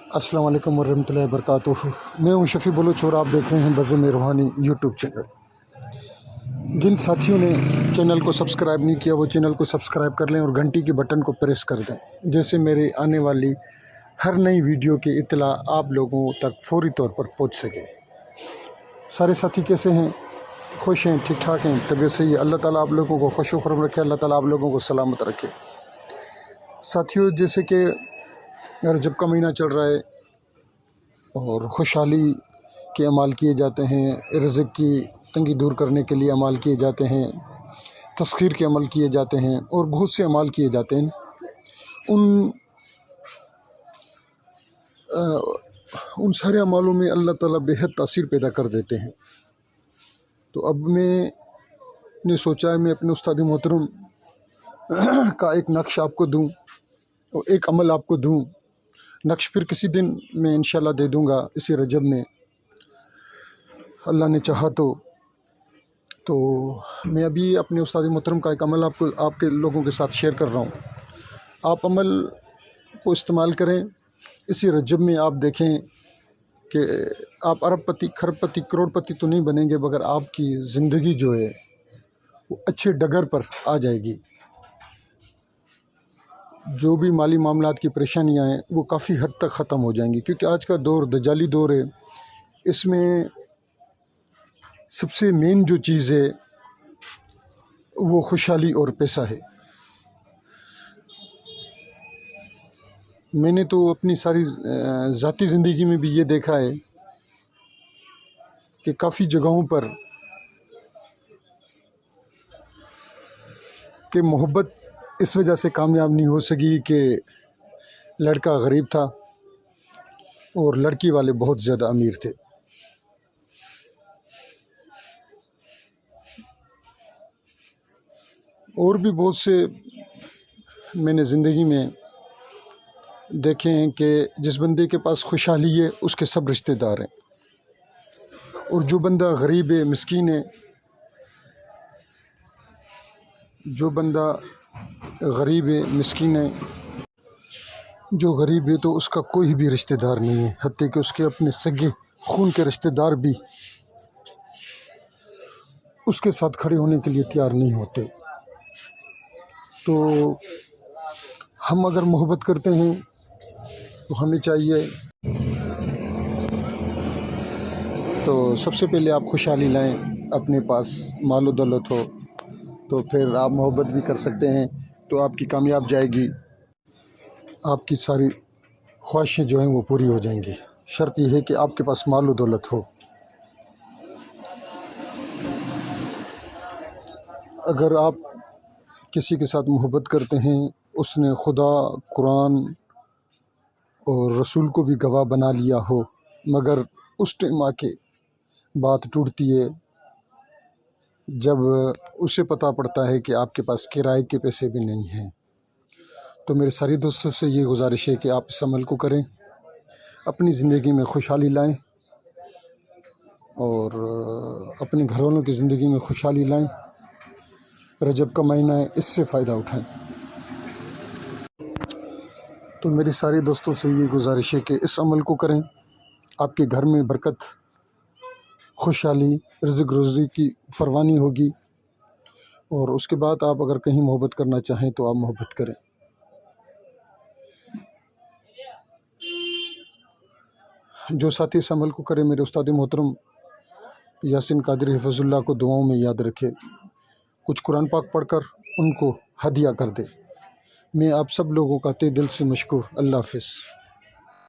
अस्सलाम वालेकुम वरहमतुल्लाहि वबरकातुहू। मैं हूं शफ़ी बलोच और आप देख रहे हैं बज़्म रूहानी यूट्यूब चैनल। जिन साथियों ने चैनल को सब्सक्राइब नहीं किया वो चैनल को सब्सक्राइब कर लें और घंटी के बटन को प्रेस कर दें, जैसे मेरे आने वाली हर नई वीडियो की इत्तला आप लोगों तक फ़ौरी तौर पर पहुंच सके। सारे साथी कैसे हैं? खुश हैं, ठीक ठाक हैं, तबीयत सही है? अल्लाह ताला आप लोगों को खुश खुरम रखे, अल्लाह ताला आप लोगों को सलामत रखे। साथियों, जैसे कि रजब का महीना चल रहा है और खुशहाली के अमाल किए जाते हैं, रिज़्क़ की तंगी दूर करने के लिए अमाल किए जाते हैं, तस्खीर के अमल किए जाते हैं और बहुत से अमाल किए जाते हैं। उन सारे अमालों में अल्लाह ताला बेहद तासीर पैदा कर देते हैं। तो अब मैंने सोचा है मैं अपने उस्ताद मोहतरम का एक नक्श आपको दूं और एक अमल आपको दूं। नक्श फिर किसी दिन मैं इंशाल्लाह दे दूंगा इसी रजब में, अल्लाह ने चाहा तो मैं अभी अपने उस्ताद मोहतरम का एक अमल आपके लोगों के साथ शेयर कर रहा हूँ। आप अमल को इस्तेमाल करें। इसी रजब में आप देखें कि आप अरबपति, खरबपति, करोड़पति तो नहीं बनेंगे, मगर आपकी ज़िंदगी जो है वो अच्छे डगर पर आ जाएगी। जो भी माली मामलात की परेशानियां हैं वो काफ़ी हद तक ख़त्म हो जाएंगी, क्योंकि आज का दौर दजाली दौर है। इसमें सबसे मेन जो चीज़ है वो खुशहाली और पैसा है। मैंने तो अपनी सारी ज़ाती ज़िंदगी में भी ये देखा है कि काफ़ी जगहों पर कि मोहब्बत इस वजह से कामयाब नहीं हो सकी कि लड़का गरीब था और लड़की वाले बहुत ज़्यादा अमीर थे। और भी बहुत से मैंने ज़िंदगी में देखे हैं कि जिस बंदे के पास खुशहाली है उसके सब रिश्तेदार हैं, और जो बंदा गरीब है, मिस्कीन है, जो बंदा गरीब है, मिस्कीन है, जो गरीब है तो उसका कोई भी रिश्तेदार नहीं है, हत्ते कि उसके अपने सगे खून के रिश्तेदार भी उसके साथ खड़े होने के लिए तैयार नहीं होते। तो हम अगर मोहब्बत करते हैं तो हमें चाहिए तो सबसे पहले आप खुशहाली लाएं, अपने पास मालो दौलत हो तो फिर आप मोहब्बत भी कर सकते हैं, तो आपकी कामयाब जाएगी, आपकी सारी ख्वाहिशें जो हैं वो पूरी हो जाएंगी। शर्त यह है कि आपके पास मालो दौलत हो। अगर आप किसी के साथ मोहब्बत करते हैं, उसने खुदा, कुरान और रसूल को भी गवाह बना लिया हो, मगर उस टाइम आके बात टूटती है जब उसे पता पड़ता है कि आपके पास किराए के पैसे भी नहीं हैं, तो मेरे सारे दोस्तों से ये गुजारिश है कि आप इस अमल को करें, अपनी ज़िंदगी में खुशहाली लाएं और अपने घर वालों की ज़िंदगी में खुशहाली लाएं। रजब का महीना है, इससे फ़ायदा उठाएं। तो मेरे सारे दोस्तों से ये गुजारिश है कि इस अमल को करें, आपके घर में बरकत, खुशहाली, रिज़्क़ रोज़ी की फरवानी होगी। और उसके बाद आप अगर कहीं मोहब्बत करना चाहें तो आप मोहब्बत करें। जो साथी इस अमल को करें, मेरे उस्ताद मोहतरम यासीन कादरी हिफ़्ज़ुल्लाह को दुआओं में याद रखे, कुछ कुरान पाक पढ़कर उनको हदिया कर दे। मैं आप सब लोगों का तहे दिल से मशकूर। अल्लाह हाफ़िज़।